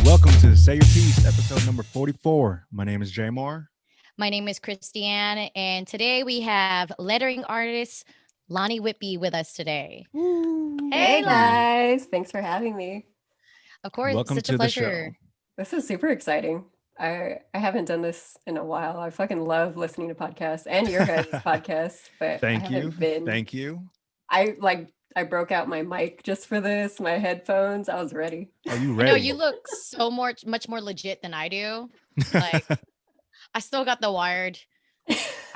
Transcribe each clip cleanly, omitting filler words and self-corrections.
Welcome to Say Your Piece, episode number 44. My name is Jay Moore. My name is Christiane, and today we have lettering artist Lani Whitby with us today. Hey guys, thanks for having me. Of course, Welcome such a to the pleasure. show. This is super exciting. I haven't done this in a while. I fucking love listening to podcasts and your guys' podcasts, but Thank you. Thank you. I broke out my mic just for this, my headphones. I was ready. Are you No, ready? you look so much more legit than I do. Like, I still got the wired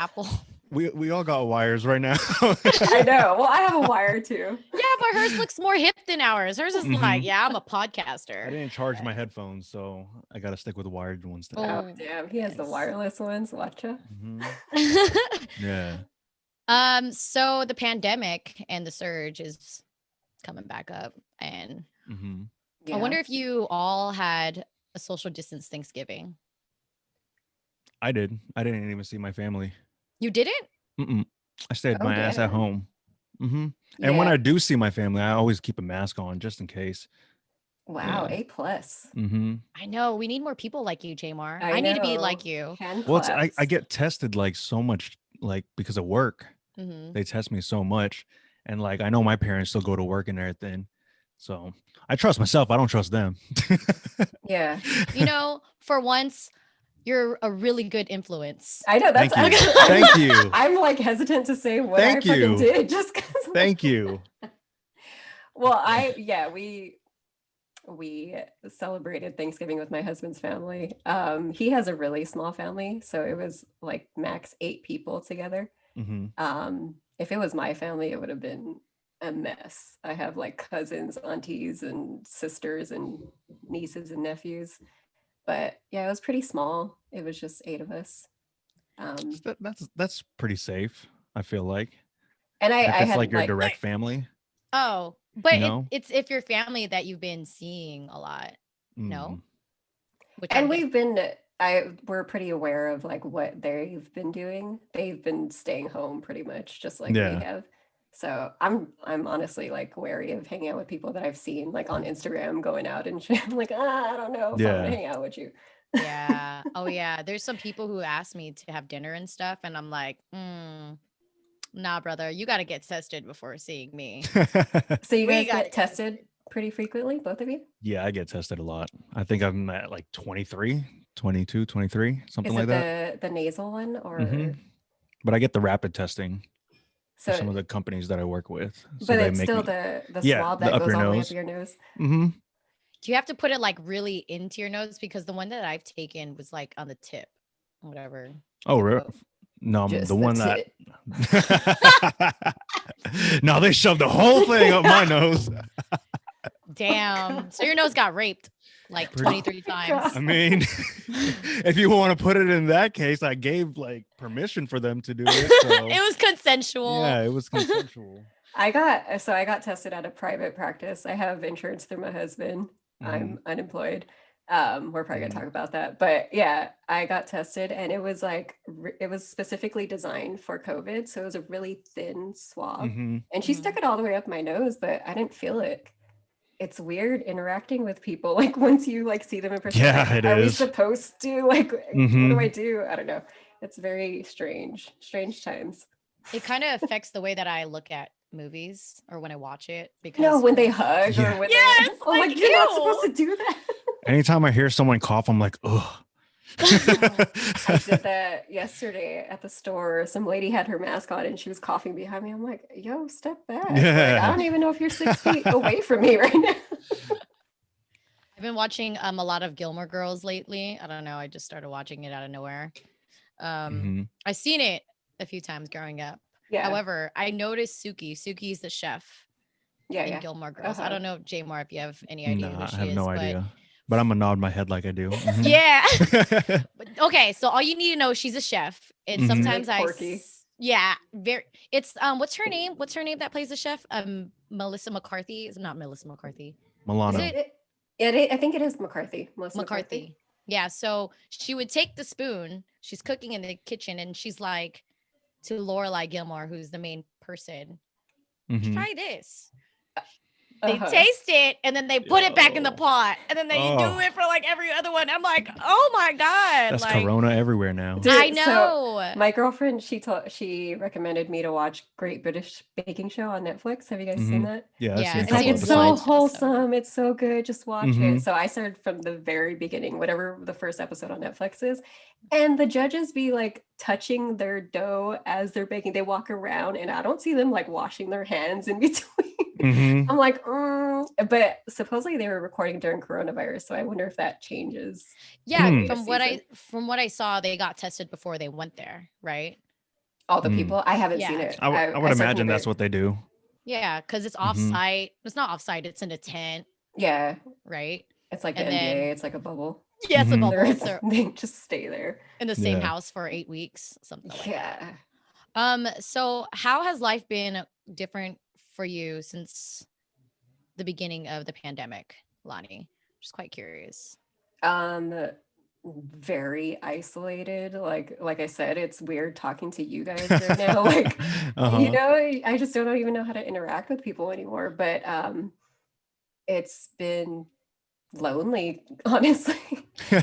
Apple. we all got wires right now. I know. Well, I have a wire too. Yeah, but hers looks more hip than ours. Hers is like, yeah, I'm a podcaster. I didn't charge my headphones, so I got to stick with the wired ones now. Oh damn, he has the wireless ones. Watcha. Yeah. So the pandemic and the surge is coming back up, and I wonder if you all had a social distance Thanksgiving. I did. I didn't even see my family. You didn't? I stayed my ass at home. And Yeah. when I do see my family, I always keep a mask on just in case. Wow, Yeah. A+. I know. We need more people like you, Jamar. I I need to be know. like you. Hand Well, I claps. get tested like so much, like because of work. They test me so much, and like I know my parents still go to work and everything, so I trust myself. I don't trust them. Yeah. You know, for once, you're a really good influence. I know that's Thank you. actually, Thank you. I'm like hesitant to say what Thank I fucking you. did just because. Thank you. Well, we celebrated Thanksgiving with my husband's family. He has a really small family, so it was like max 8 people together. If it was my family, it would have been a mess. I have like cousins, aunties, and sisters, and nieces and nephews. But yeah, it was pretty small. It was just 8 of us. That's pretty safe. I feel like. And If I it's had like your direct family. Oh, but You know? it's if your family that you've been seeing a lot. No. And we're pretty aware of like what they've been doing. They've been staying home pretty much just like we have. So I'm honestly like wary of hanging out with people that I've seen like on Instagram going out and shit. I'm like, I don't know if I want to hang out with you. Yeah. Oh yeah. There's some people who ask me to have dinner and stuff, and I'm like, nah, brother, you got to get tested before seeing me. So you guys get tested pretty frequently, both of you? Yeah, I get tested a lot. I think I'm at like 23, 22, 23, something like that. Is it the nasal one or? But I get the rapid testing for So, some of the companies that I work with. So but they it's make still me, the Yeah, swab the that up goes your all the way nose. up your nose. Do you have to put it like really into your nose? Because the one that I've taken was like on the tip, whatever. Oh, really? No, Just the one that. tip. No, they shoved the whole thing up my nose. Damn. So your nose got raped like 23 times. I mean, if you want to put it in that case, I gave like permission for them to do it. So. It was consensual. Yeah, it was consensual. I got tested at a private practice. I have insurance through my husband. I'm unemployed. We're probably gonna talk about that, but yeah, I got tested and it was like it was specifically designed for COVID, so it was a really thin swab, and she stuck it all the way up my nose, but I didn't feel it. It's weird interacting with people like once you like see them in person. Yeah, like, it are we is. supposed to like what do I do? I don't know. It's very strange times. It kind of affects the way that I look at movies or when I watch it, because No, when they hug or when Yes, they, I'm like, you're not supposed to do that. Anytime I hear someone cough, I'm like, ugh. I did that yesterday at the store. Some lady had her mask on and she was coughing behind me. I'm like, yo, step back. Yeah. Like, I don't even know if you're 6 feet away from me right now. I've been watching a lot of Gilmore Girls lately. I don't know. I just started watching it out of nowhere. I've seen it a few times growing up. Yeah. However, I noticed Suki. Suki's the chef in Gilmore Girls. I don't know, Jamar, if you have any idea who she is. I have no idea. But I'm gonna nod my head like I do. Yeah. Okay, so all you need to know, she's a chef, and sometimes like quirky. It's what's her name? What's her name that plays the chef? Melissa McCarthy. Is not Melissa McCarthy. Milano. I think it is McCarthy. Melissa McCarthy. Yeah. So she would take the spoon. She's cooking in the kitchen, and she's like to Lorelai Gilmore, who's the main person, try this. They taste it and then they put it back in the pot and then they do it for like every other one. I'm like, oh my God. That's like, Corona everywhere now. Dude, I know. So my girlfriend, she recommended me to watch Great British Baking Show on Netflix. Have you guys seen that? Yeah, I've seen a It's couple like, it's so wholesome. It's so good. Just watch it. So I started from the very beginning, whatever the first episode on Netflix is. And the judges be like touching their dough as they're baking. They walk around and I don't see them like washing their hands in between. I'm like, but supposedly they were recording during coronavirus, so I wonder if that changes. Yeah, from what I saw, they got tested before they went there, right? All the people. I haven't seen it. I would imagine that's what they do. Yeah, because it's offsite. It's not offsite. It's in a tent. Yeah, right. It's like the NBA. It's like a bubble. Yeah, it's a bubble. So they just stay there in the same house for 8 weeks, something like that. So how has life been different for you since the beginning of the pandemic, Lani? Just quite curious. Very isolated. Like I said, it's weird talking to you guys right now. Like, you know, I just don't even know how to interact with people anymore. But it's been lonely, honestly,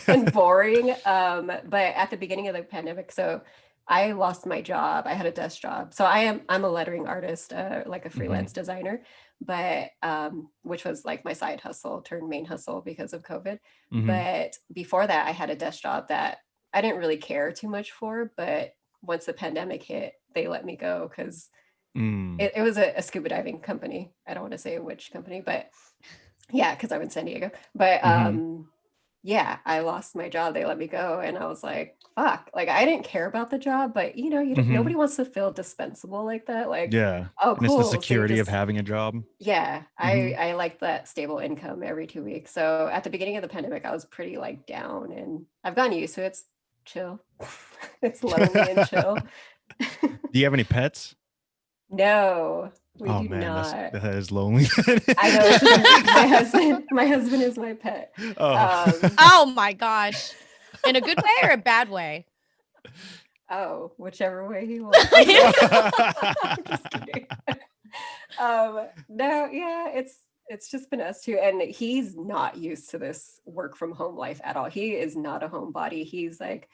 and boring. But at the beginning of the pandemic, so I lost my job. I had a desk job. So I'm a lettering artist, like a freelance designer, but which was like my side hustle turned main hustle because of COVID. But before that, I had a desk job that I didn't really care too much for. But once the pandemic hit, they let me go because it was a scuba diving company. I don't want to say which company, but yeah, because I'm in San Diego. But yeah, I lost my job. They let me go. And I was like, fuck, like I didn't care about the job, but you know, nobody wants to feel dispensable like that. Like, oh, cool. And it's the security of having a job. Yeah. I like that stable income every 2 weeks. So at the beginning of the pandemic, I was pretty like down and I've gotten used to it. It's chill. It's lonely and chill. Do you have any pets? No. We do not. That is lonely. I know. My husband is my pet. Oh my gosh. In a good way or a bad way? Oh, whichever way he wants. I'm just kidding. No, yeah, it's just been us two. And he's not used to this work from home life at all. He is not a homebody. He's like,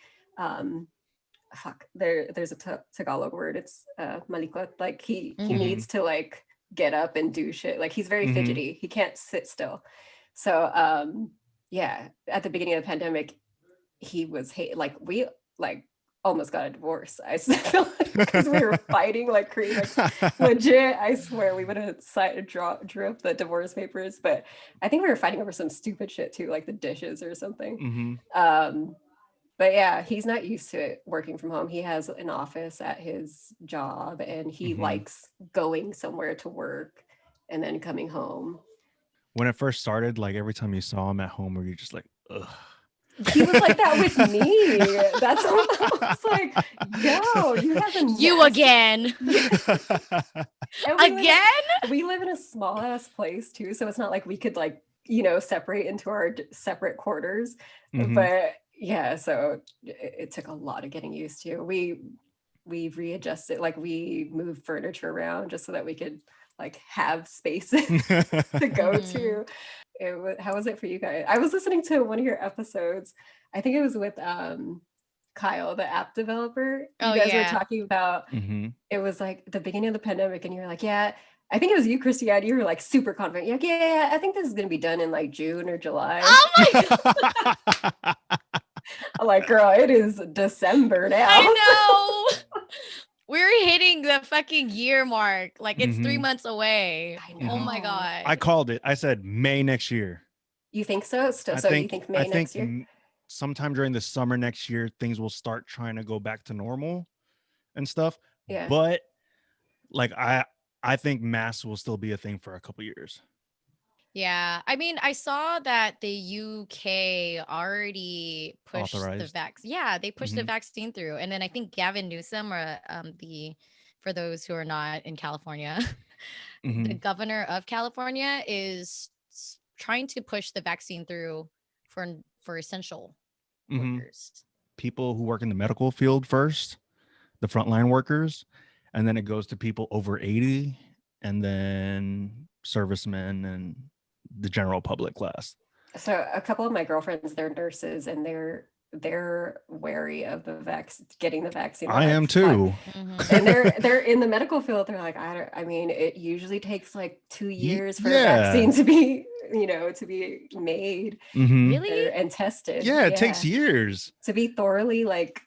there's a Tagalog word. It's malikot. Like he needs to like get up and do shit. Like he's very fidgety. He can't sit still. So yeah, at the beginning of the pandemic, he was like we like almost got a divorce. I feel like because we were fighting like crazy. Like, legit, I swear we would have drew up the divorce papers, but I think we were fighting over some stupid shit too, like the dishes or something. But yeah, he's not used to it working from home. He has an office at his job and he likes going somewhere to work and then coming home. When it first started, like every time you saw him at home, were you just like, ugh? He was like that with me. That's what I was like, yo, you have a you again. We live in a small ass place too. So it's not like we could like, you know, separate into our separate quarters. But yeah, so it took a lot of getting used to. We readjusted, like we moved furniture around just so that we could like have spaces to go to. How was it for you guys? I was listening to one of your episodes. I think it was with Kyle, the app developer. You guys were talking about it was like the beginning of the pandemic and you're like, yeah, I think it was you, Christiane. You were like super confident. You're like, yeah, I think this is gonna be done in like June or July. Oh my God. I'm like, girl, it is December now. I know. We're hitting the fucking year mark. Like it's 3 months away. I know. Oh my God. I called it. I said May next year. You think so? You think May next year? Sometime during the summer next year, things will start trying to go back to normal and stuff. Yeah. But like I think masks will still be a thing for a couple years. Yeah. I mean, I saw that the UK already pushed the vaccine. Yeah, they pushed the vaccine through. And then I think Gavin Newsom, or for those who are not in California, the governor of California is trying to push the vaccine through for essential workers. People who work in the medical field first, the frontline workers, and then it goes to people over 80 and then servicemen and the general public class. So a couple of my girlfriends, they're nurses, and they're wary of getting the vaccine. They're I am too. And they're in the medical field. They're like, I mean, it usually takes like 2 years for a vaccine to be, to be made really and tested. Yeah, it takes years to be thoroughly like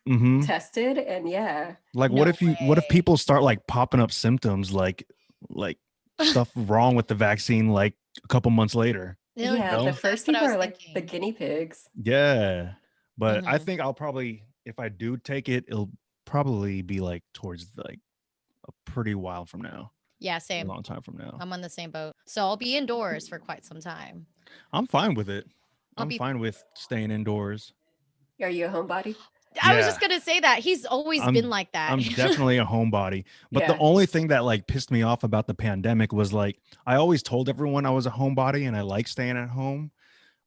tested. And like what if people start like popping up symptoms like stuff wrong with the vaccine like a couple months later? The first people are like the guinea pigs. Yeah, but I think I'll probably, if I do take it, it'll probably be like towards like a pretty while from now. Yeah, same. A long time from now. I'm on the same boat, so I'll be indoors for quite some time. I'm fine with it. I'm fine with staying indoors. Are you a homebody? I was just gonna say that he's always been like that. I'm definitely a homebody. But the only thing that like pissed me off about the pandemic was like I always told everyone I was a homebody and I like staying at home,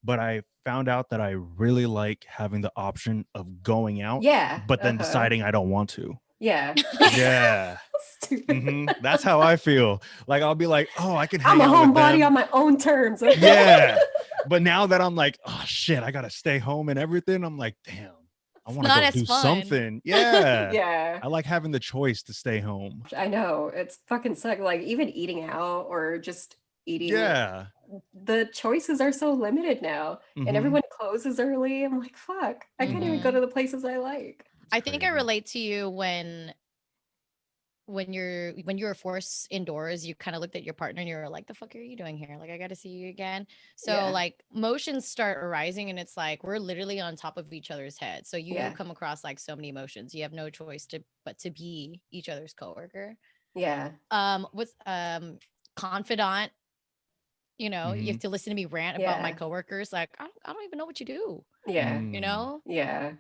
but I found out that I really like having the option of going out. Yeah. But then deciding I don't want to. Yeah. Yeah. That's how I feel. Like I'll be like, oh, I can hang out. I'm a homebody on my own terms. Yeah. But now that I'm like, oh shit, I gotta stay home and everything, I'm like, damn. I want to go do something. Yeah. Yeah. I like having the choice to stay home. I know. It's fucking suck. Like even eating out or just eating. Yeah. The choices are so limited now. And everyone closes early. I'm like, fuck. I can't even go to the places I like. I think I relate to you when you're forced indoors, you kind of looked at your partner and you were like, the fuck are you doing here? Like, I got to see you again. So like emotions start arising and it's like, we're literally on top of each other's heads. So you come across like so many emotions. You have no choice but to be each other's coworker. Yeah. With confidant, you have to listen to me rant about my coworkers. Like, I don't even know what you do. Yeah. Yeah.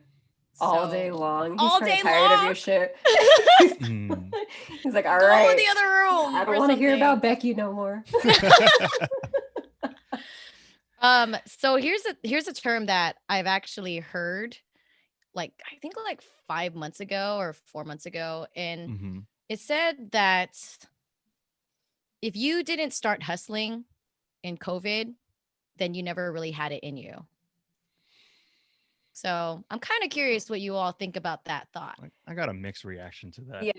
All day long. He's all day tired long of your shit. He's like, all Go right. in the other room. I don't want to hear about Becky no more. So here's a term that I've actually heard, like I think like 5 months ago or 4 months ago, and it said that if you didn't start hustling in COVID, then you never really had it in you. So I'm kind of curious what you all think about that thought. I got a mixed reaction to that. Yeah.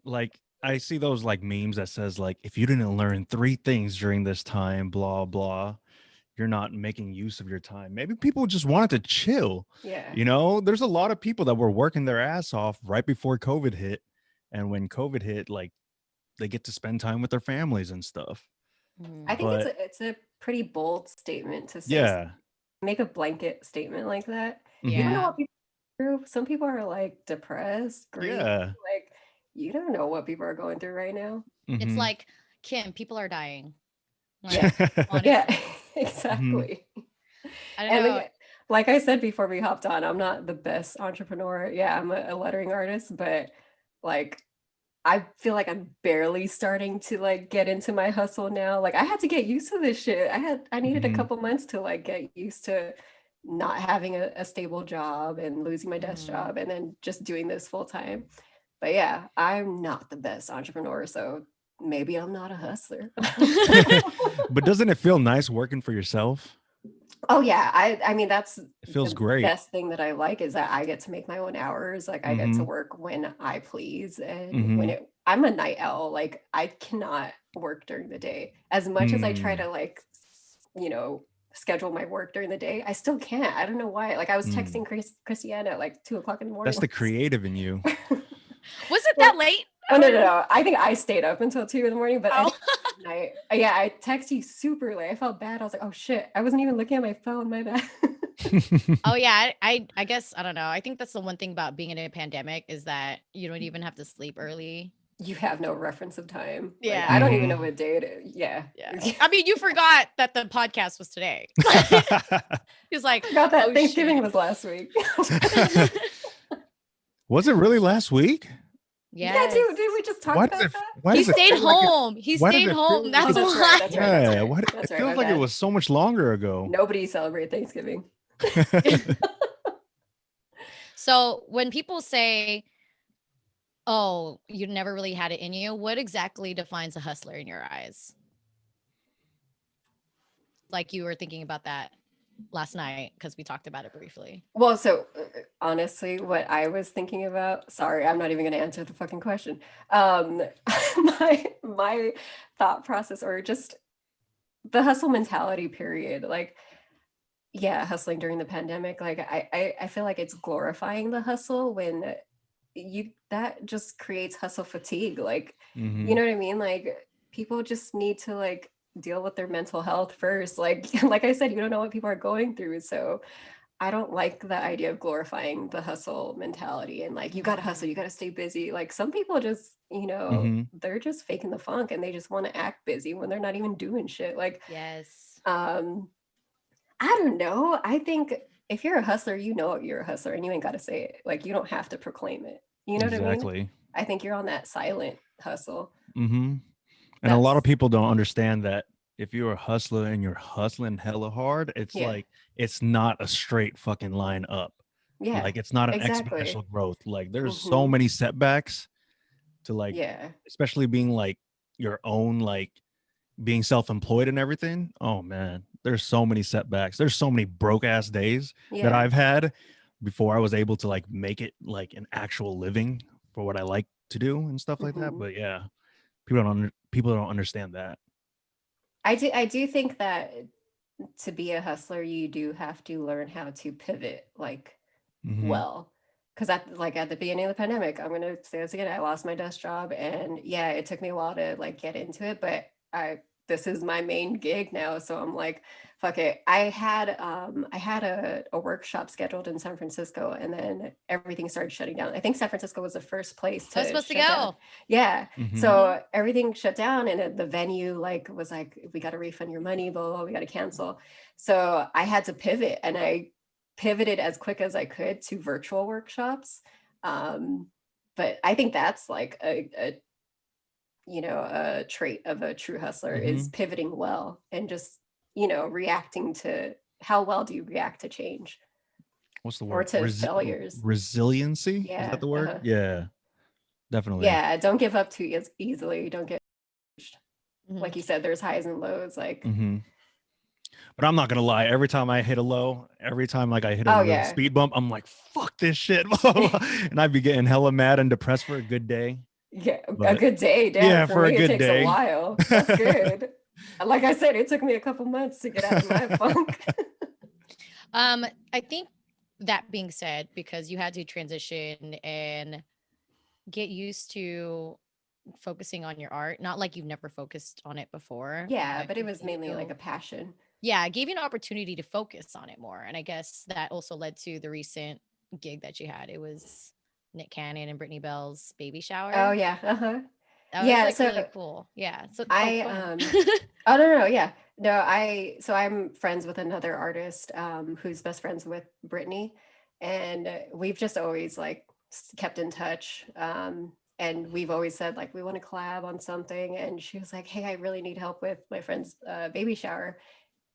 Like I see those like memes that says like, if you didn't learn 3 things during this time, blah, blah, you're not making use of your time. Maybe people just wanted to chill. Yeah. There's a lot of people that were working their ass off right before COVID hit. And when COVID hit, like they get to spend time with their families and stuff. I think it's a pretty bold statement to say. Yeah. Make a blanket statement like that. Yeah. You don't know what people are going through. Some people are like depressed, grief. Yeah. Like you don't know what people are going through right now. It's like, Kim, people are dying. Like, yeah, exactly. I don't know. Like I said before we hopped on, I'm not the best entrepreneur. Yeah, I'm a lettering artist, but like I feel like I'm barely starting to like get into my hustle now. Like I had to get used to this shit. I needed a couple months to like get used to not having a stable job and losing my desk job and then just doing this full time. But yeah, I'm not the best entrepreneur, so maybe I'm not a hustler. But doesn't it feel nice working for yourself? Oh yeah, I mean it feels great. Best thing that I like is that I get to make my own hours. Like I get to work when I please, and I'm a night owl. Like I cannot work during the day. As much as I try to like, schedule my work during the day, I still can't. I don't know why. Like I was texting Christiane at like 2:00 in the morning. That's the creative in you. Was it that late? Oh no. I think I stayed up until 2 in the morning, but I texted you super late. I felt bad. I was like, oh shit, I wasn't even looking at my phone. My bad. Oh yeah, I guess I don't know. I think that's the one thing about being in a pandemic is that you don't even have to sleep early. You have no reference of time. Yeah, like, I don't even know what day it is. Yeah. I mean, you forgot that the podcast was today. He's like, I forgot that Thanksgiving was last week. Was it really last week? Yeah, dude, we just talk about that? He stayed home. He stayed home. That's why. Yeah, it feels like it was so much longer ago. Nobody celebrated Thanksgiving. So when people say, oh, you never really had it in you, what exactly defines a hustler in your eyes? like you were thinking about that last night because we talked about it briefly. Well, so honestly, what I was thinking about, sorry, I'm not even going to answer the fucking question. My thought process, or just the hustle mentality period, like, yeah, hustling during the pandemic, like I feel like it's glorifying the hustle when that just creates hustle fatigue. Like, you know what I mean? Like, people just need to like deal with their mental health first. Like I said, you don't know what people are going through. So I don't like the idea of glorifying the hustle mentality and like, you got to hustle, you got to stay busy. Like, some people just, they're just faking the funk and they just want to act busy when they're not even doing shit. Like, yes. I don't know. I think if you're a hustler, you know you're a hustler and you ain't got to say it. Like, you don't have to proclaim it. You know what I mean? I think you're on that silent hustle. And a lot of people don't understand that if you're a hustler and you're hustling hella hard, it's like, it's not a straight fucking line up. Yeah. Like, it's not an exponential growth. Like, there's so many setbacks to like, especially being like your own, like being self-employed and everything. Oh man, there's so many setbacks. There's so many broke ass days that I've had before I was able to like make it like an actual living for what I like to do and stuff like that. But yeah, people don't understand that. I do think that to be a hustler, you do have to learn how to pivot like well. Because at the beginning of the pandemic, I'm gonna say this again, I lost my desk job, and yeah, it took me a while to like get into it, but this is my main gig now, so I'm like, fuck it. I had a workshop scheduled in San Francisco, and then everything started shutting down. I think San Francisco was the first place to supposed to go. Down. Yeah. So everything shut down, and the venue like was like, we got to refund your money, blah, blah, we got to cancel. So I had to pivot, and I pivoted as quick as I could to virtual workshops. But I think that's like a trait of a true hustler is pivoting well and just, reacting to how well do you react to change? What's the word? Or to failures. Resiliency? Yeah. Is that the word? Yeah, definitely. Yeah. Don't give up too easily. Don't get, like you said, there's highs and lows. Like, but I'm not gonna lie. Every time I hit a low, every time like I hit a speed bump, I'm like, fuck this shit. And I'd be getting hella mad and depressed for a good day. Yeah, a good day. Damn, yeah, for me, a good it takes day. a while. That's good. Like I said, it took me a couple months to get out of my funk. I think that being said, because you had to transition and get used to focusing on your art, not like you've never focused on it before. Yeah, but it was mainly like a passion. Yeah, it gave you an opportunity to focus on it more. And I guess that also led to the recent gig that you had. It was Nick Cannon and Brittany Bell's baby shower. Oh yeah. That was like really cool. Yeah. So oh no, yeah. No, I'm friends with another artist who's best friends with Brittany, and we've just always like kept in touch. And we've always said like we want to collab on something, and she was like, hey, I really need help with my friend's baby shower.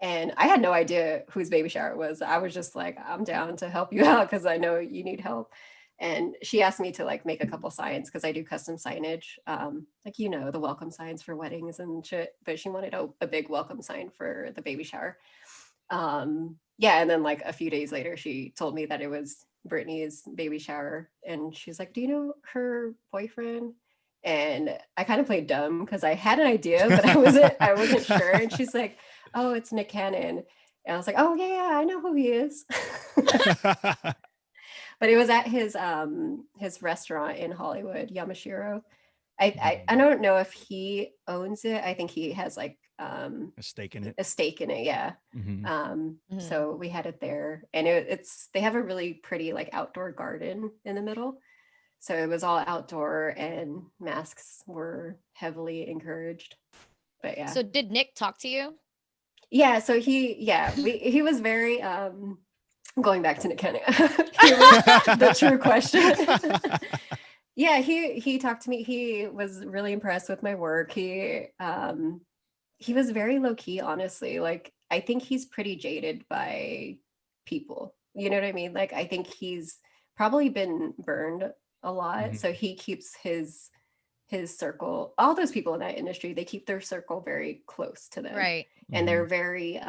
And I had no idea whose baby shower it was. I was just like, I'm down to help you out because I know you need help. And she asked me to like make a couple signs because I do custom signage, like, the welcome signs for weddings and shit. But she wanted a big welcome sign for the baby shower. Yeah. And then like a few days later, she told me that it was Brittany's baby shower. And she's like, do you know her boyfriend? And I kind of played dumb because I had an idea, but I wasn't sure. And she's like, oh, it's Nick Cannon. And I was like, oh yeah, I know who he is. But it was at his restaurant in Hollywood, Yamashiro. I don't know if he owns it. I think he has like a stake in it. Yeah. So we had it there, and they have a really pretty like outdoor garden in the middle. So it was all outdoor, and masks were heavily encouraged. But yeah. So did Nick talk to you? Yeah. So he was very going back to Nick Cannon. The true question. Yeah, he talked to me. He was really impressed with my work. He was very low key, honestly. Like, I think he's pretty jaded by people. You know what I mean? Like, I think he's probably been burned a lot. So he keeps his his circle, all those people in that industry, they keep their circle very close to them. Right. And they're very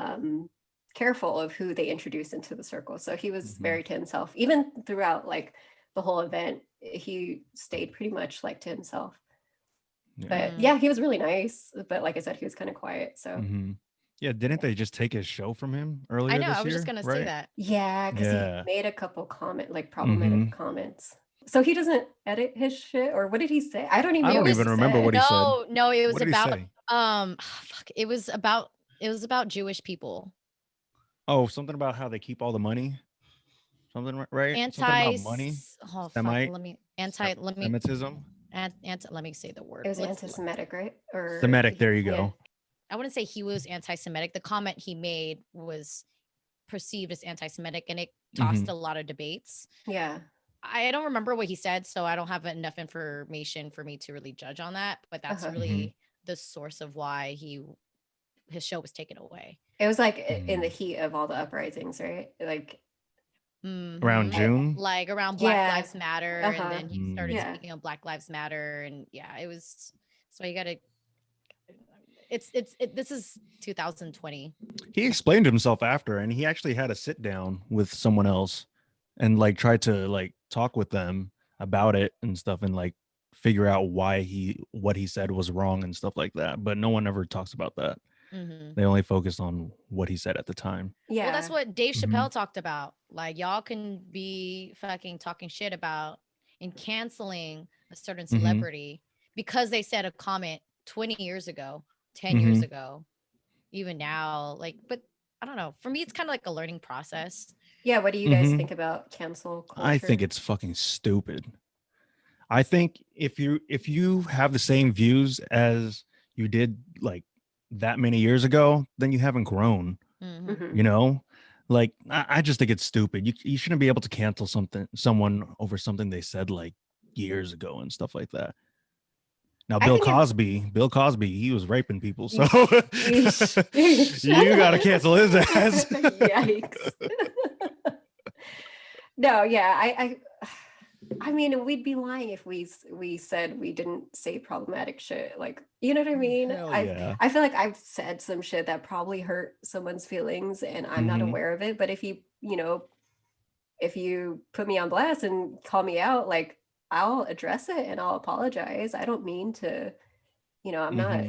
careful of who they introduce into the circle. So he was very to himself. Even throughout like the whole event, he stayed pretty much like to himself. But yeah, he was really nice. But like I said, he was kind of quiet. So yeah, didn't they just take his show from him earlier? I know. This I was year, just gonna right? say that. Yeah, because he made a couple problematic comments. So he doesn't edit his shit, or what did he say? I don't even remember what he said. No, it was What did about he say? fuck, it was about Jewish people. Oh, something about how they keep all the money. Something right? Something about money. Oh fuck, let me Semitism. Let me say the word. It was anti-Semitic, right? Or Semitic. There you go. Yeah. I wouldn't say he was anti-Semitic. The comment he made was perceived as anti-Semitic, and it tossed a lot of debates. Yeah. I don't remember what he said, so I don't have enough information for me to really judge on that. But that's really the source of why his show was taken away. It was like in the heat of all the uprisings, right? Like around June, like around Black Lives Matter, and then he started speaking of Black Lives Matter, and it was. So you gotta. This is 2020. He explained himself after, and he actually had a sit down with someone else, and like tried to like talk with them about it and stuff, and like figure out why what he said was wrong and stuff like that. But no one ever talks about that. They only focus on what he said at the time. Yeah. Well, that's what Dave Chappelle talked about. Like, y'all can be fucking talking shit about and canceling a certain celebrity because they said a comment 20 years ago, 10 years ago, even now. Like, but I don't know. For me, it's kind of like a learning process. Yeah. What do you guys think about cancel culture? I think it's fucking stupid. I think if you have the same views as you did like that many years ago, then you haven't grown. You know, like I just think it's stupid. You shouldn't be able to cancel someone over something they said like years ago and stuff like that. Now, Bill Cosby, he was raping people, so you gotta cancel his ass. Yikes. No, yeah, I mean, we'd be lying if we said we didn't say problematic shit. Like, you know what I mean? I feel like I've said some shit that probably hurt someone's feelings and I'm not aware of it. But if you put me on blast and call me out, like, I'll address it and I'll apologize. I don't mean to, I'm not.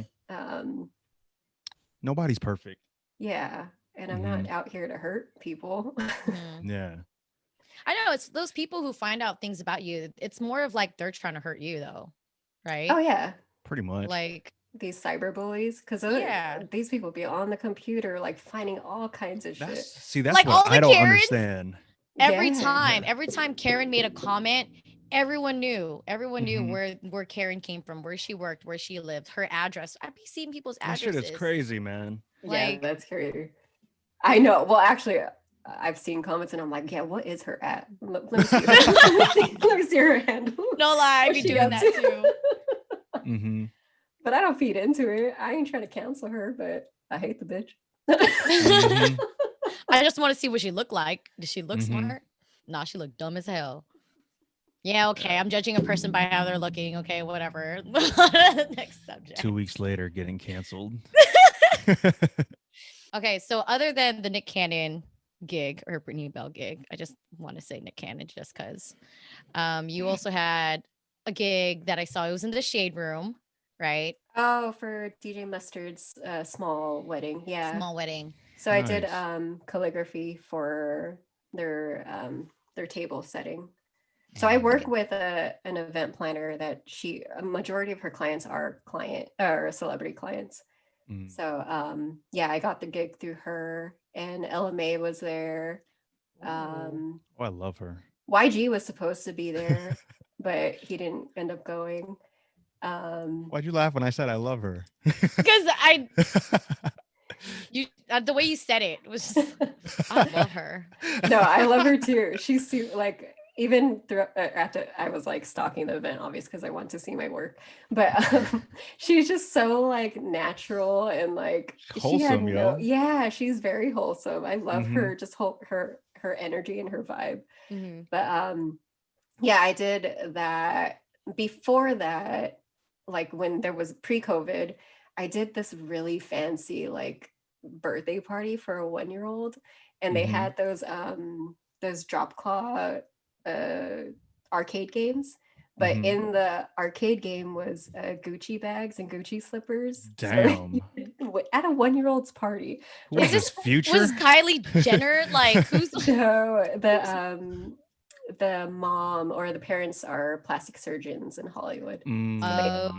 Nobody's perfect. Yeah. And I'm not out here to hurt people. Yeah. I know it's those people who find out things about you. It's more of like they're trying to hurt you, though, right? Oh yeah, pretty much. Like these cyber bullies, because these people be on the computer, like finding all kinds of shit. See, that's like what I don't understand. Every time Karen made a comment, everyone knew where Karen came from, where she worked, where she lived, her address. I'd be seeing people's addresses. That shit is crazy, man. Like, that's crazy. I know. Well, actually, I've seen comments and I'm like, yeah, what is her at? Let me see. Let me see her handle. No lie, I'd be doing that too. But I don't feed into it. I ain't trying to cancel her, but I hate the bitch. I just want to see what she looked like. Did she look smart? Nah, she looked dumb as hell. Yeah, okay. I'm judging a person by how they're looking. Okay, whatever. Next subject. 2 weeks later, getting canceled. Okay, so other than the Nick Cannon gig or Brittany Bell gig, I just want to say Nick Cannon just because you also had a gig that I saw. It was in the Shade Room, right? Oh, for DJ Mustard's small wedding. Yeah, small wedding. So nice. I did calligraphy for their table setting. So I work with an event planner that a majority of her clients are celebrity clients. So I got the gig through her, and LMA was there. I love her. YG was supposed to be there, but he didn't end up going. Why'd you laugh when I said I love her? Because the way you said it was just, I love her. No, I love her too. She's like, even after I was like stalking the event, obviously, because I want to see my work, but she's just so like natural and like wholesome, yeah, she's very wholesome. I love her, just her energy and her vibe. But I did that. Before that, like when there was pre-COVID, I did this really fancy like birthday party for a 1-year-old, and they had those drop claw arcade games. But in the arcade game was Gucci bags and Gucci slippers. Damn. So at a 1-year-old's party. Was this Future? Was Kylie Jenner like who's No, the mom or the parents are plastic surgeons in Hollywood. So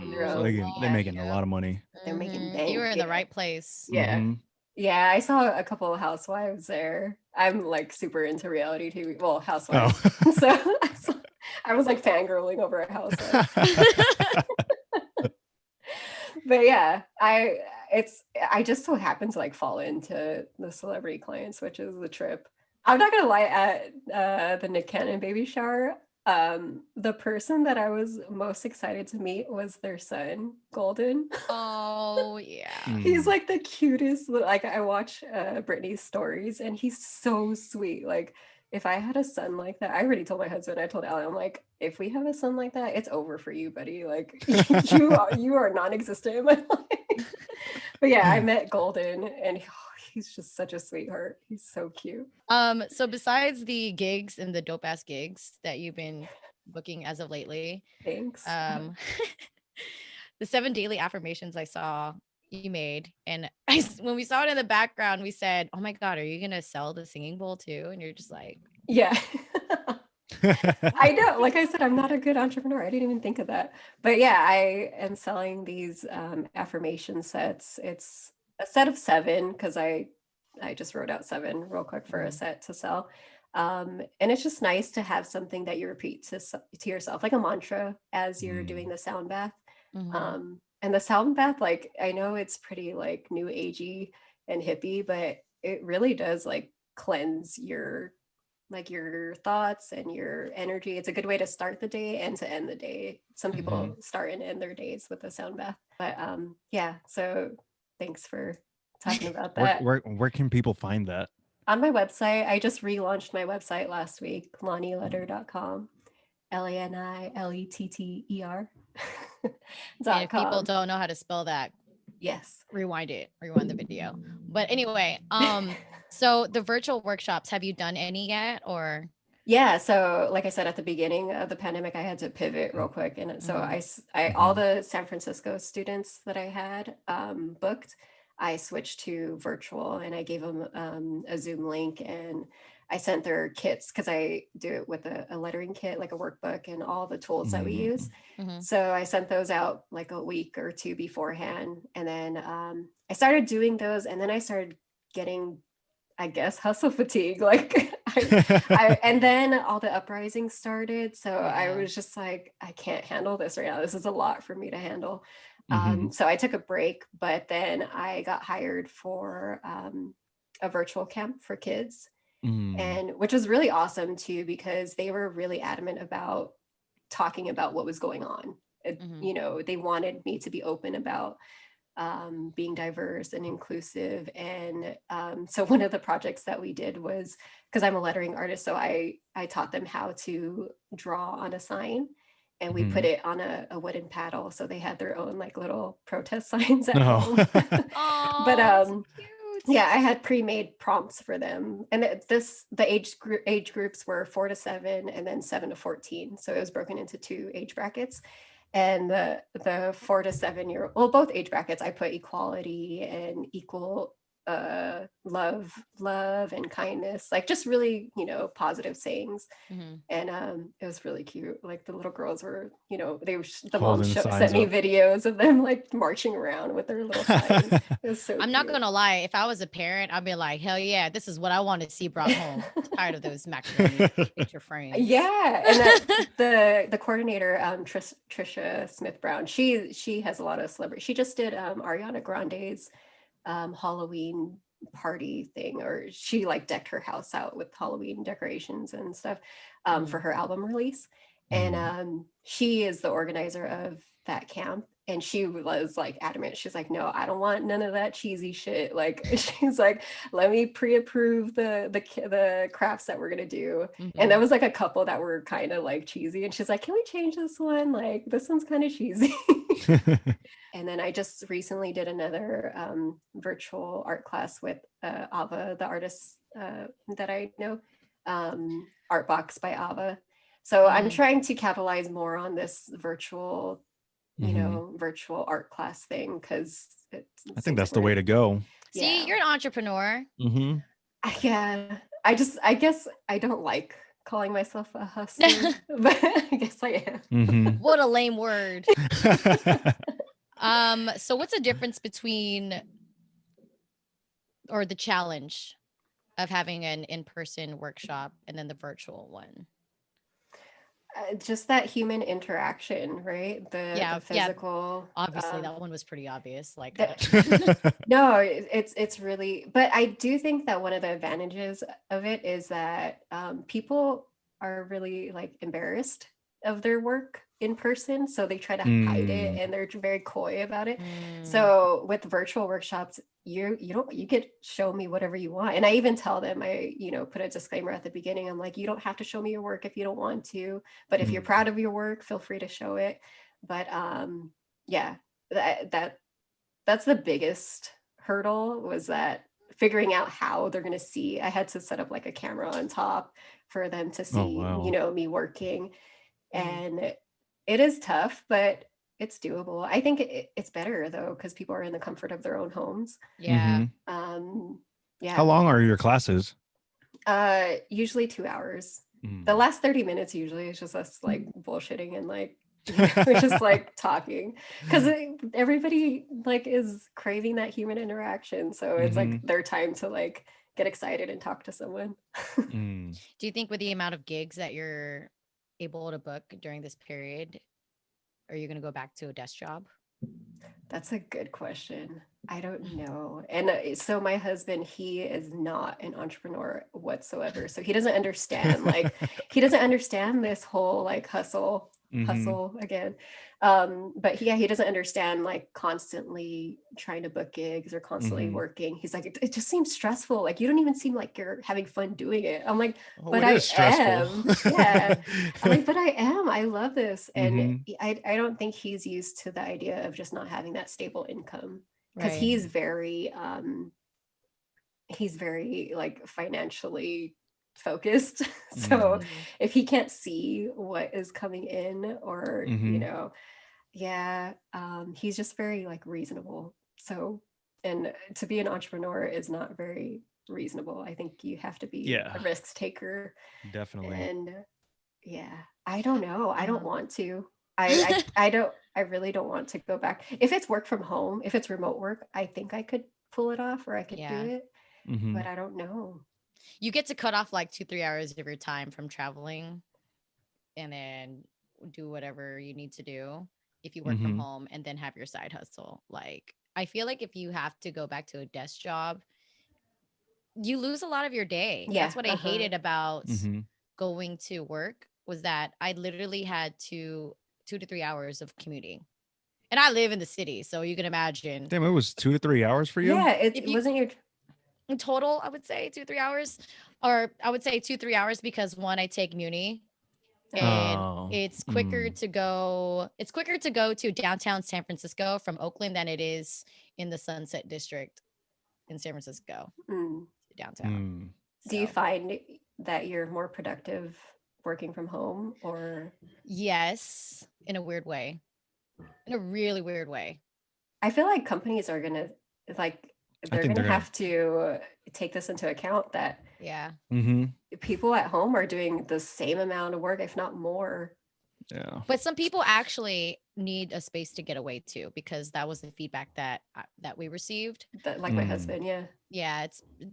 they're making a lot of money. They're making bank. You were in the right place. Yeah. Yeah, I saw a couple of housewives there. I'm like super into reality TV. Well, housewives. Oh. So I was like fangirling over a housewife. But yeah, I just so happen to like fall into the celebrity clients, which is the trip. I'm not gonna lie, at the Nick Cannon baby shower, the person that I was most excited to meet was their son, Golden. Oh yeah. He's like the cutest. Like I watch Britney's stories and he's so sweet. Like if I had a son like that, I already told my husband, I told Alan, I'm like, if we have a son like that, it's over for you, buddy. Like you are non-existent in my life. But yeah, I met Golden and he's just such a sweetheart. He's so cute. So besides the gigs and the dope ass gigs that you've been booking as of lately, thanks. The 7 daily affirmations I saw you made, and when we saw it in the background, we said, "Oh my God, are you gonna sell the singing bowl too?" And you're just like, "Yeah." I know. Like I said, I'm not a good entrepreneur. I didn't even think of that. But yeah, I am selling these affirmation sets. It's a set of 7 because I just wrote out 7 real quick for a set to sell. And it's just nice to have something that you repeat to yourself, like a mantra as you're doing the sound bath. And the sound bath, like I know it's pretty like new agey and hippie, but it really does like cleanse your thoughts and your energy. It's a good way to start the day and to end the day. Some people start and end their days with a sound bath. But yeah, so thanks for talking about that. Where can people find that? On my website. I just relaunched my website last week, laniletter.com. LANILETTER. And if people don't know how to spell that, yes, rewind the video. But anyway, so the virtual workshops, have you done any yet, or? Yeah, so like I said at the beginning of the pandemic, I had to pivot real quick, and so I all the San Francisco students that I had booked, I switched to virtual, and I gave them a Zoom link, and I sent their kits because I do it with a lettering kit, like a workbook and all the tools that we use. So I sent those out like a week or 2 beforehand. And then I started doing those, and then I started getting, I guess, hustle fatigue. Like and then all the uprisings started. So I was just like, I can't handle this right now. This is a lot for me to handle. So I took a break, but then I got hired for a virtual camp for kids. And which was really awesome too, because they were really adamant about talking about what was going on. You know, they wanted me to be open about being diverse and inclusive. And so one of the projects that we did was, because I'm a lettering artist, so I taught them how to draw on a sign, and we put it on a wooden paddle. So they had their own like little protest signs at home. But yeah, I had pre-made prompts for them, and the age groups were 4 to 7, and then 7 to 14. So it was broken into 2 age brackets, and the 4 to 7 year, well, both age brackets, I put equality and equal love and kindness, like just really, you know, positive sayings. And it was really cute. Like the little girls were, you know, the mom sent me videos of them like marching around with their little signs. It was so I'm not gonna lie, if I was a parent, I'd be like, hell yeah, this is what I want to see brought home. I'm tired of those macaroni picture frames. Yeah. And the coordinator, Trisha Smith Brown, she has a lot of celebrity. She just did Ariana Grande's Halloween party thing, or she like decked her house out with Halloween decorations and stuff for her album release. And she is the organizer of that camp, and she was like adamant. She's like, no, I don't want none of that cheesy shit. Like she's like, let me pre-approve the crafts that we're gonna do. And there was like a couple that were kind of like cheesy, and she's like, can we change this one? Like this one's kind of cheesy. And then I just recently did another virtual art class with Ava, the artist that I know, Artbox by Ava. So I'm trying to capitalize more on this virtual, virtual art class thing, because I think that's the way to go. See, you're an entrepreneur. Yeah, I guess I don't like calling myself a hustler, but I guess I am. What a lame word. So what's the difference between, or the challenge of having an in-person workshop and then the virtual one? Just that human interaction, right? The physical. Obviously, that one was pretty obvious. Like, no, it's really. But I do think that one of the advantages of it is that people are really like embarrassed of their work in person, so they try to hide it, and they're very coy about it. So with virtual workshops, you could show me whatever you want, and I even tell them, I put a disclaimer at the beginning. I'm like, you don't have to show me your work if you don't want to, but if you're proud of your work, feel free to show it. But yeah, that's the biggest hurdle, was that figuring out how they're going to see. I had to set up like a camera on top for them to see me working, and it is tough, but it's doable. I think it's better though, because people are in the comfort of their own homes. Yeah. Yeah. How long are your classes? Usually 2 hours. The last 30 minutes usually is just us like bullshitting and like we're just like talking, because everybody like is craving that human interaction. So it's like their time to like get excited and talk to someone. Do you think with the amount of gigs that you're able to book during this period, are you going to go back to a desk job? That's a good question. I don't know. And so my husband, he is not an entrepreneur whatsoever. So he doesn't understand, like, he doesn't understand this whole like hustle again. But he doesn't understand like constantly trying to book gigs or constantly working. He's like, it just seems stressful. Like, you don't even seem like you're having fun doing it. I'm like, but I am. Yeah. I'm like, but I am. I love this. And I don't think he's used to the idea of just not having that stable income, because he's very like financially focused. So if he can't see what is coming in, or he's just very like reasonable. So, and to be an entrepreneur is not very reasonable. I think you have to be a risk taker. Definitely. And I don't know. I don't want to. I really don't want to go back. If it's work from home, if it's remote work, I think I could pull it off, or I could do it. But I don't know. You get to cut off like 2-3 hours of your time from traveling, and then do whatever you need to do if you work from home, and then have your side hustle. Like, I feel like if you have to go back to a desk job, you lose a lot of your day. That's what I hated about going to work, was that I literally had 2 to 3 hours of commuting. And I live in the city, so you can imagine. Damn, it was 2 to 3 hours for you? Yeah, it wasn't your... In total, I would say 2-3 hours. Or I would say 2-3 hours, because one, I take Muni. And it's quicker to go. It's quicker to go to downtown San Francisco from Oakland than it is in the Sunset District in San Francisco, downtown. Do you find that you're more productive working from home, or? Yes, in a weird way. In a really weird way. I feel like companies are gonna they're gonna have to take this into account, that people at home are doing the same amount of work, if not more. Yeah. But some people actually need a space to get away to, because that was the feedback that we received. Like my husband, yeah,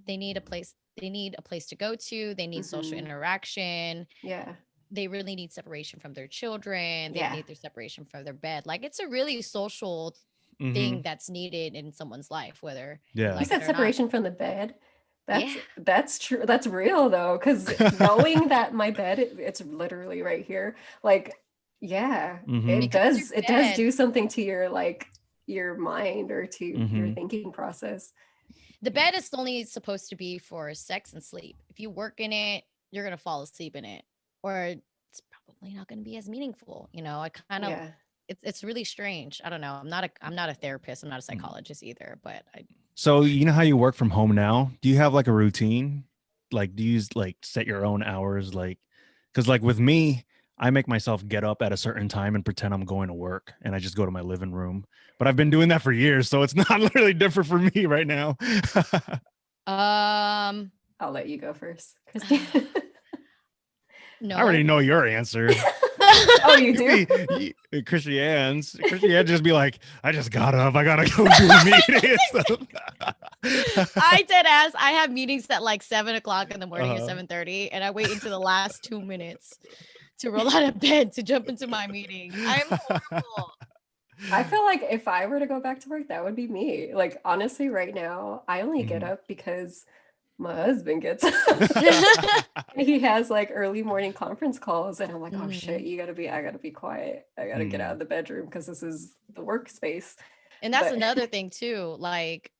they need a place. They need a place to go to. They need social interaction. Yeah. They really need separation from their children. They need their separation from their bed. Like, it's a really social thing that's needed in someone's life, whether you said separation from the bed. That's true. That's real though, because knowing that my bed, it's literally right here. Like, it does do something to your your mind, or to your thinking process. The bed is only supposed to be for sex and sleep. If you work in it, you're gonna fall asleep in it, or it's probably not gonna be as meaningful. I kind of it's really strange. I don't know. I'm not a therapist. I'm not a psychologist either, but So you know how you work from home now? Do you have like a routine? Like, do you like set your own hours? Like, because like with me, I make myself get up at a certain time and pretend I'm going to work, and I just go to my living room. But I've been doing that for years, so it's not really different for me right now. I'll let you go first, Christine. No. I already know your answer. Oh, you do? Christiane just be like, I just got up. I gotta go do a meeting and stuff. I dead ass. I have meetings at like 7:00 in the morning or 7:30, and I wait until the last 2 minutes to roll out of bed to jump into my meeting. I'm horrible. I feel like if I were to go back to work, that would be me. Like, honestly, right now, I only get up because my husband gets up. He has like early morning conference calls, and I'm like, oh shit, I gotta be quiet. I gotta get out of the bedroom because this is the workspace. And that's another thing too. Like,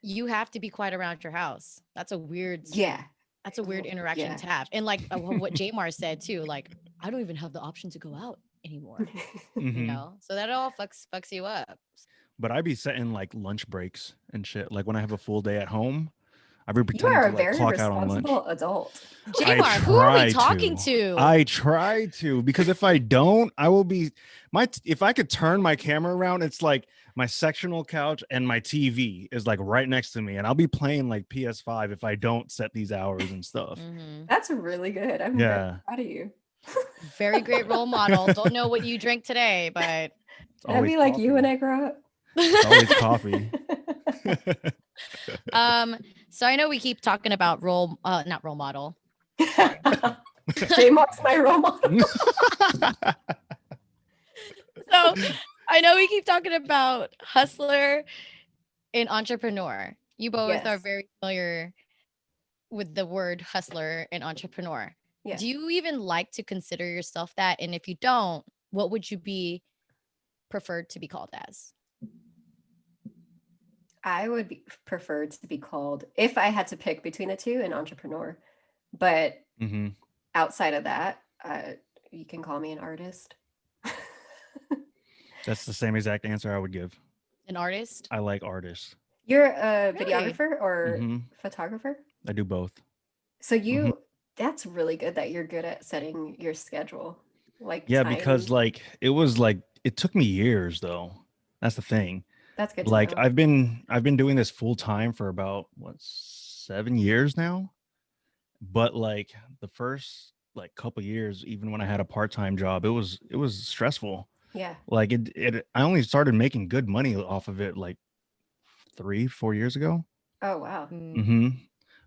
you have to be quiet around your house. That's a weird that's a weird interaction to have. And like what Jamar said too, like, I don't even have the option to go out anymore. You know, so that all fucks you up. But I be setting like lunch breaks and shit. Like when I have a full day at home, I be pretending you are to like a very clock out on lunch. responsible adult. Jamar, who are we talking to? I try to, because if I don't, I will be if I could turn my camera around, it's like my sectional couch and my TV is like right next to me, and I'll be playing like PS5 if I don't set these hours and stuff. That's really good. I'm very proud of you. Very great role model. Don't know what you drank today, but I'd be like you when I grow up. It's always coffee. So I know we keep talking about not role model. J-Mark's my role model. So I know we keep talking about hustler and entrepreneur. You both are very familiar with the word hustler and entrepreneur. Yes. Do you even like to consider yourself that? And if you don't, what would you be preferred to be called as? I would be preferred to be called, if I had to pick between the two, an entrepreneur. But outside of that, you can call me an artist. That's the same exact answer I would give. An artist? I like artists. You're a videographer or photographer? I do both. So that's really good that you're good at setting your schedule. Like, because like it took me years though. That's the thing. That's good. Like I've been doing this full time for about 7 years now. But like the first like couple years, even when I had a part-time job, it was stressful. Yeah. Like I only started making good money off of it like 3-4 years ago. Oh wow.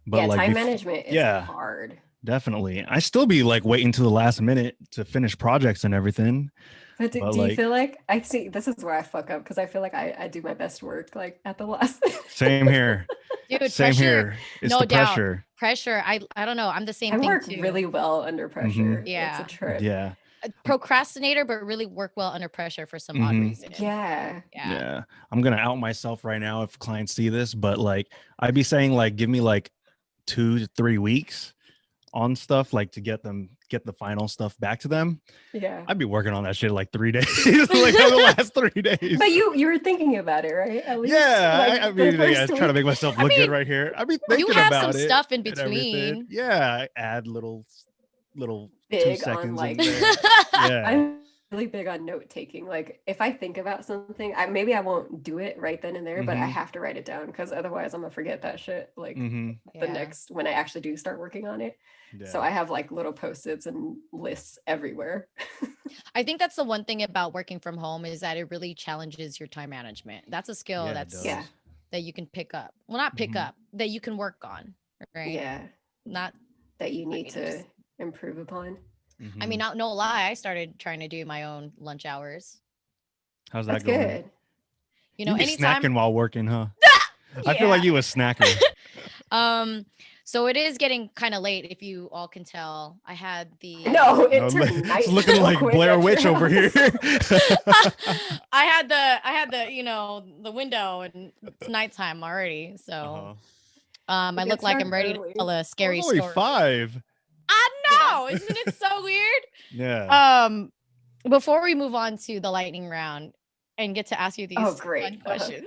But like time management is hard. Definitely. I still be like waiting to the last minute to finish projects and everything. But do you feel like, I see, this is where I fuck up, because I feel like I do my best work like at the last. Same here. Dude, same pressure, here. It's no the doubt. pressure. Pressure. I don't know. I'm the same thing too. I work too. really well under pressure. Yeah. It's a trip. Yeah. Procrastinator, but really work well under pressure for some odd reason. Yeah. I'm gonna out myself right now if clients see this, but like I'd be saying like give me like 2 to 3 weeks on stuff, like to get the final stuff back to them. Yeah, I'd be working on that shit like 3 days, like for the last 3 days. But you were thinking about it, right? At least, I mean, trying to make myself look good right here. I mean, thinking you have about some stuff in between. Yeah, I add little big 2 seconds on like I'm really big on note taking. Like if I think about something, maybe I won't do it right then and there, but I have to write it down, because otherwise I'm gonna forget that shit like the next, when I actually do start working on it. So I have like little post-its and lists everywhere. I think that's the one thing about working from home, is that it really challenges your time management. That's a skill that you can pick up. Well, not pick up, that you can work on, right? Yeah. Not that you need to improve upon. I mean, no lie, I started trying to do my own lunch hours. How's that That's going? Good. You know, anytime snacking while working, huh? I feel like you a snacker. So it is getting kind of late, if you all can tell. I had the it's looking like Blair Witch over here. I had the the window, and it's nighttime already. So I look like I'm ready to tell a scary story. Only 5. I know, isn't it so weird? Yeah. before we move on to the lightning round and get to ask you these fun questions,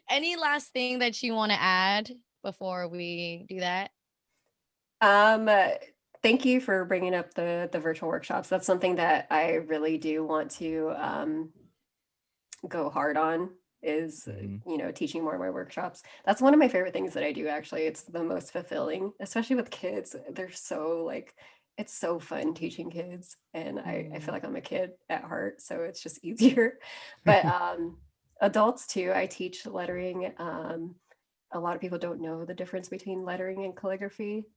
any last thing that you want to add before we do that? Thank you for bringing up the virtual workshops. That's something that I really do want to go hard on, is teaching more of my workshops. That's one of my favorite things that I do, actually. It's the most fulfilling, especially with kids. They're so like, it's so fun teaching kids, and I feel like I'm a kid at heart, so it's just easier. But adults too, I teach lettering. A lot of people don't know the difference between lettering and calligraphy.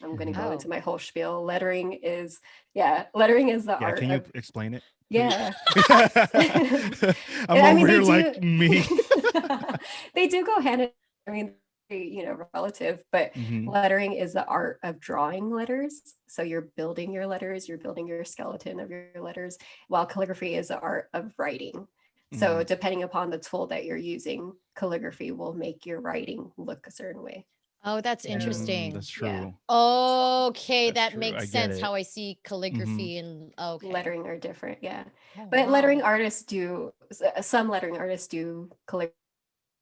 I'm going to go into my whole spiel. Lettering is the art. Can you explain it? Yeah. I'm over here like me. They do go hand in, I mean, relative, but lettering is the art of drawing letters. So you're building your letters, you're building your skeleton of your letters, while calligraphy is the art of writing. So depending upon the tool that you're using, calligraphy will make your writing look a certain way. Oh, that's interesting. That's true. Yeah. Okay, that makes sense. How I see calligraphy and lettering are different. Yeah. But lettering artists do, some lettering artists do calligraphy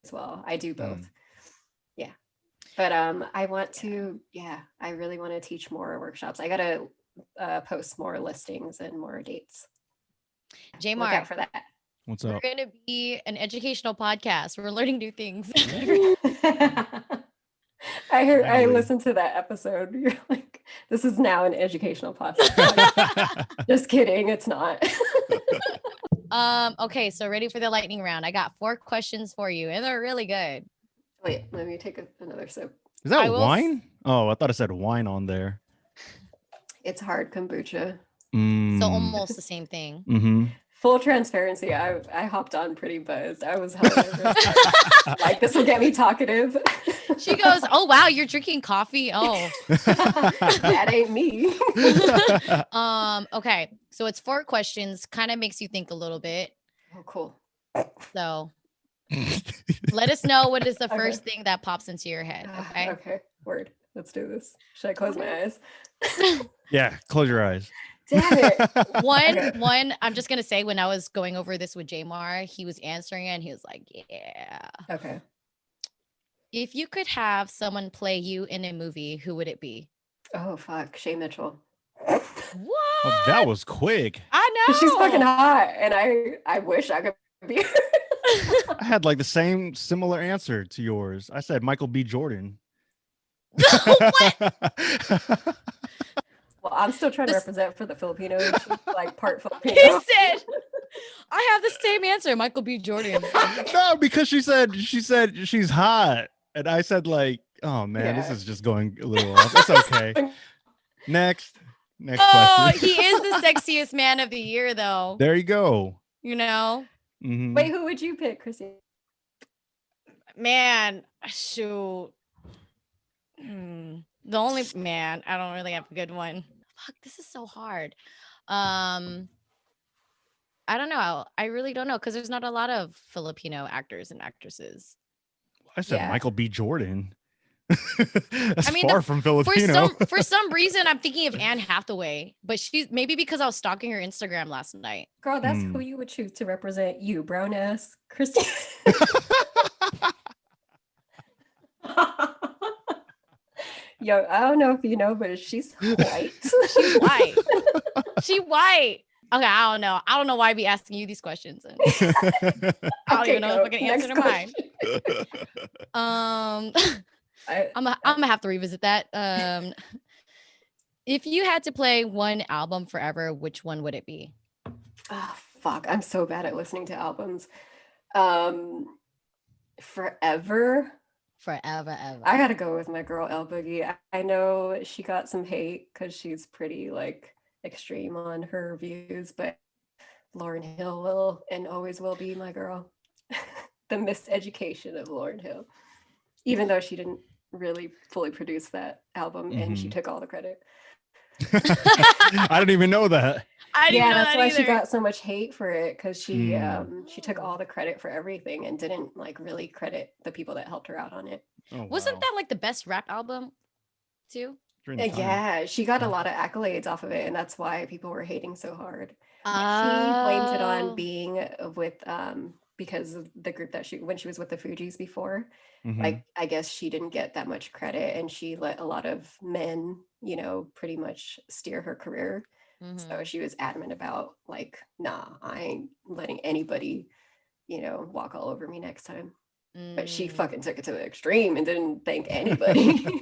as well. I do both. Yeah. But I want to, I really want to teach more workshops. I got to post more listings and more dates. J-Mar, look out for that. What's up? We're going to be an educational podcast. We're learning new things. I listened to that episode. You're like, this is now an educational podcast. Just kidding, it's not. Okay, so ready for the lightning round. I got 4 questions for you, and they're really good. Wait, let me take another sip. Is that wine? Oh, I thought it said wine on there. It's hard kombucha. So almost the same thing. Full transparency, I hopped on pretty buzzed. I was hella nervous. Like, this will get me talkative. She goes, "Oh wow, you're drinking coffee? Oh, that ain't me." Okay, so it's 4 questions. Kind of makes you think a little bit. Oh, cool. So let us know what is the first thing that pops into your head. Okay. Okay. Word. Let's do this. Should I close my eyes? Yeah, close your eyes. Damn it. One, I'm just gonna say, when I was going over this with J-Mar, he was answering it and he was like, yeah. Okay. If you could have someone play you in a movie, who would it be? Oh fuck, Shay Mitchell. What? Oh, that was quick. I know. She's fucking hot, and I wish I could be her. I had like the similar answer to yours. I said Michael B. Jordan. What? Well, I'm still trying to represent for the Filipinos, like part Filipino. He said, I have the same answer, Michael B. Jordan. No, because she said she's hot. And I said, like, oh man, this is just going a little off. It's okay. Next question. He is the sexiest man of the year, though. There you go. You know? Wait, who would you pick, Chrissy? Man, shoot. The only man, I don't really have a good one. Fuck, this is so hard. I don't know. I really don't know, because there's not a lot of Filipino actors and actresses. I said Michael B. Jordan. That's far from Filipino. For some reason, I'm thinking of Anne Hathaway, but she's maybe because I was stalking her Instagram last night. Girl, that's who you would choose to represent you, brown ass Christy. Yo, I don't know if you know, but she's white. She's white. She white. Okay, I don't know. I don't know why I be asking you these questions. I don't even know if I can answer mine. I'm gonna have to revisit that. If you had to play one album forever, which one would it be? Oh, fuck. I'm so bad at listening to albums. Forever. I gotta go with my girl Elle Boogie. I know she got some hate because she's pretty like extreme on her views, but Lauryn Hill will and always will be my girl. The miseducation of Lauryn Hill, even though she didn't really fully produce that album and she took all the credit. I didn't even know that. That's why she got so much hate for it, because she took all the credit for everything and didn't like really credit the people that helped her out on it. Wasn't that like the best rap album too? during the time. Yeah, she got a lot of accolades off of it, and that's why people were hating so hard. She blames it on being with because of the group that when she was with the Fugees before. Like, I guess she didn't get that much credit, and she let a lot of men, pretty much steer her career. So she was adamant about like, nah, I ain't letting anybody, walk all over me next time. But she fucking took it to the extreme and didn't thank anybody.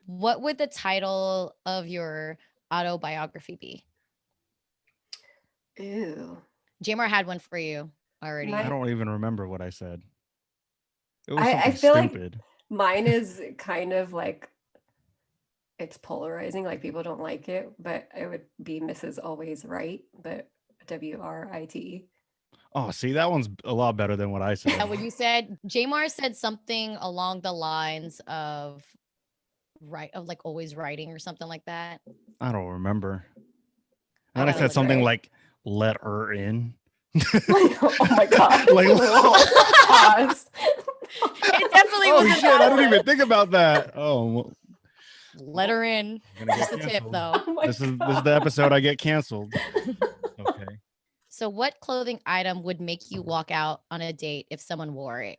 What would the title of your autobiography be? Ew. Jamar had one for you already. I don't even remember what I said. It was I feel stupid. Like mine is kind of like, it's polarizing, like people don't like it, but it would be Mrs. Always Right, but WRIT. Oh, see, that one's a lot better than what I said. Yeah, what you said, Jamar said something along the lines of like always writing or something like that. I don't remember. And then I said something like, let her in. Oh my God. Like, pause. It definitely was. Oh shit, I didn't even think about that. Oh, well, let her in. Just a tip though. Oh this is the episode I get canceled. Okay. So what clothing item would make you walk out on a date if someone wore it?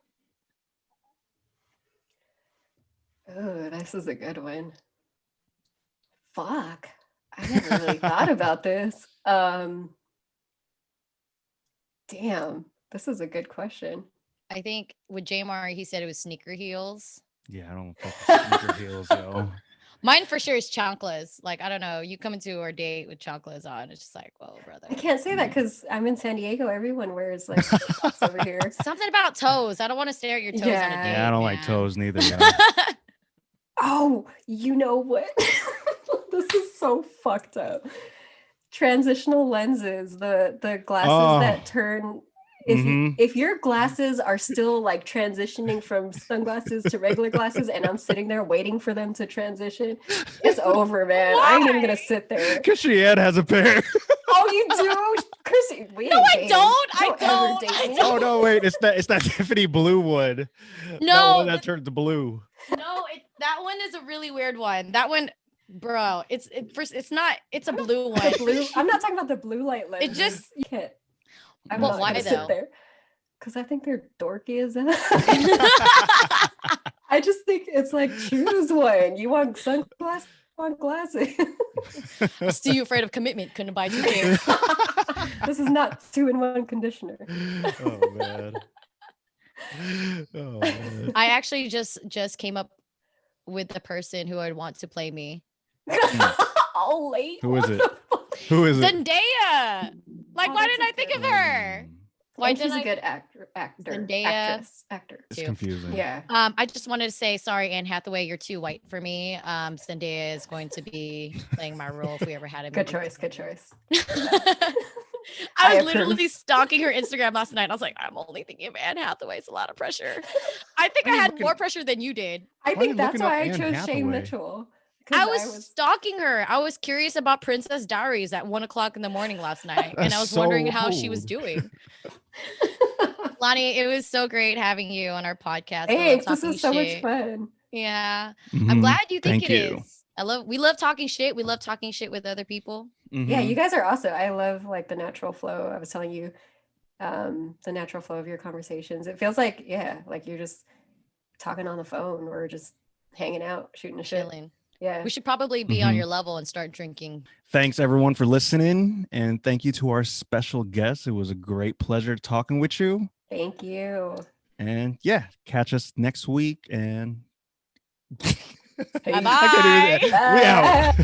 Oh, this is a good one. Fuck. I never really thought about this. Damn, this is a good question. I think with Jamar, he said it was sneaker heels. Yeah, I don't fucking sneaker heels, yo. Mine for sure is chanclas. Like, I don't know. You come into our date with chanclas on. It's just like, whoa, brother. I can't say that because I'm in San Diego. Everyone wears like tops over here. Something about toes. I don't want to stare at your toes on a date. Yeah, I don't like toes neither. Yeah. Oh, you know what? This is so fucked up. Transitional lenses, the glasses that turn. If your glasses are still like transitioning from sunglasses to regular glasses, and I'm sitting there waiting for them to transition, it's over, man. Why? I ain't even gonna sit there. Because Sheann has a pair. Oh, you do, Chrissy? No, I don't. I don't. Oh no, wait! It's that Tiffany blue one. No, that one that turned to blue. No, that one is a really weird one. That one, bro. It's not. It's a blue one. Blue. I'm not talking about the blue light lens. It just. You can't. I'm well, not why gonna though? sit there because I think they're dorky as hell. I just think it's like, choose one. You want sunglasses? Want glasses? Still, you afraid of commitment? Couldn't buy 2 pairs. This is not 2-in-1 conditioner. Oh man. Oh man. I actually just came up with the person who I'd want to play me. All late. Who is it? Who is it? Zendaya. Like, why didn't I think of her? Why she's a good actor. Zendaya. Actor. It's confusing. Yeah. I just wanted to say, sorry, Anne Hathaway, you're too white for me. Zendaya is going to be playing my role if we ever had a movie. Good choice. I was literally stalking her Instagram last night. I was like, I'm only thinking of Anne Hathaway. It's a lot of pressure. I think I had more pressure than you did. I think that's why I chose Shane Mitchell. I was stalking her. I was curious about Princess Diaries at 1:00 in the morning last night. And I was wondering how she was doing. Lani, it was so great having you on our podcast. Thanks. This was so much fun. Yeah. I'm glad you think it is. We love talking shit. We love talking shit with other people. Yeah, you guys are awesome. I love like the natural flow. I was telling you, the natural flow of your conversations. It feels like, like you're just talking on the phone or just hanging out, shooting a shit. Chilling. Yeah. We should probably be on your level and start drinking. Thanks everyone for listening. And thank you to our special guest. It was a great pleasure talking with you. Thank you. And catch us next week. And bye-bye. We out.